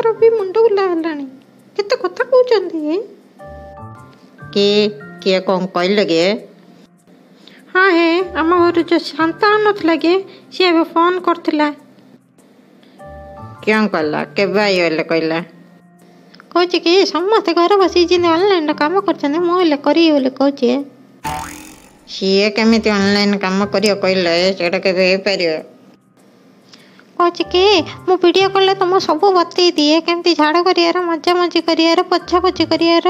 ମୋର ବି ମୁଣ୍ଡ ବୁଲା ହେଲାଣି। କେତେ କଥା କହୁଛନ୍ତି। କିଏ କ'ଣ କହିଲେ କି? ହଁ ହେ ଆମ ଘରୁ ଯେଉଁ ଶାନ୍ତା ନଥିଲା କି ସିଏ ଏବେ ଫୋନ୍ କରିଥିଲା। କ'ଣ କହିଲା? କେବେ ଆଇଗଲେ କହିଲା? କହୁଛି କି ସମସ୍ତେ ଘରେ ବସିକି ଯେମିତି ଅନଲାଇନ୍ରେ କାମ କରୁଛନ୍ତି ମୁଁ ହେଲେ କରିବି ବୋଲି କହୁଛି। ସିଏ କେମିତି ଅନଲାଇନ୍ କାମ କରିବ କହିଲେ? ସେଇଟା କେବେ ହେଇପାରିବ? କହୁଛି କି ମୁଁ ଭିଡ଼ିଓ କଲ୍ରେ ତୁମକୁ ସବୁ ବତେଇ ଦିଏ, କେମିତି ଝାଡ଼ୁ କରିବାର, ମଜାମଜି କରିବାର, ପୋଛାପୋଛି କରିବାର,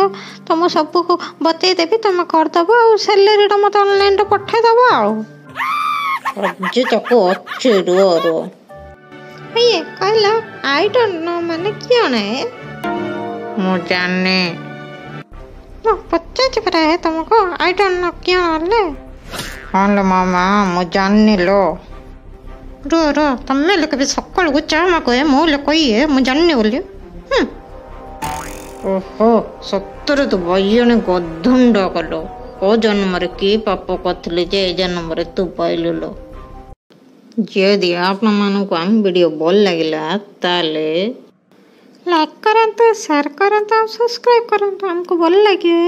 ତୁମକୁ ସବୁକୁ ବତେଇ ଦେବି, ତୁମେ କରିଦେବ ଆଉ ସାଲେରୀଟା ମୋତେ ଅନଲାଇନ୍ରେ ପଠାଇଦେବ ଆଉ। ଅଜୁ ତାକୁ ଅଛି ରୁହ। ଇଏ କହିଲା ଆଇ ଡୋଣ୍ଟ ନୋ ମାନେ କ'ଣ? ମୁଁ ଜାଣିନି। ମୁଁ ପଚାରୁଛି ପରା ତୁମକୁ ଆଇ ଡୋଣ୍ଟ ନୋ କ'ଣ ହେଲେ? ହଁ ଲୋ ମାମା ମୁଁ ଜାଣିନି ଲୋ। ରୁହ ତମେ ହେଲେ କେବେ ସକାଳକୁ ଚା ମା କହେ ମୁଁ ହେଲେ କହିଏ ମୁଁ ଜାଣିନି ବୋଲି। ଓହୋ ସତରେ ତୁ ବୈଜଣୀ ଗଧୁଣ୍ଡ କଲୁ। କେଉଁ ଜନ୍ମରେ କି ପାପ କରିଥିଲି ଯେ ଏ ଜନ୍ମରେ ତୁ ପାଇଲୁ ଲୋ। ଯଦି ଆପଣମାନଙ୍କୁ ଆମ ଭିଡ଼ିଓ ଭଲ ଲାଗିଲା ତାହେଲେ ଲାଇକ୍ କରନ୍ତୁ, ସେୟାର କରନ୍ତୁ ଆଉ ସବସ୍କ୍ରାଇବ୍ କରନ୍ତୁ, ଆମକୁ ଭଲ ଲାଗେ।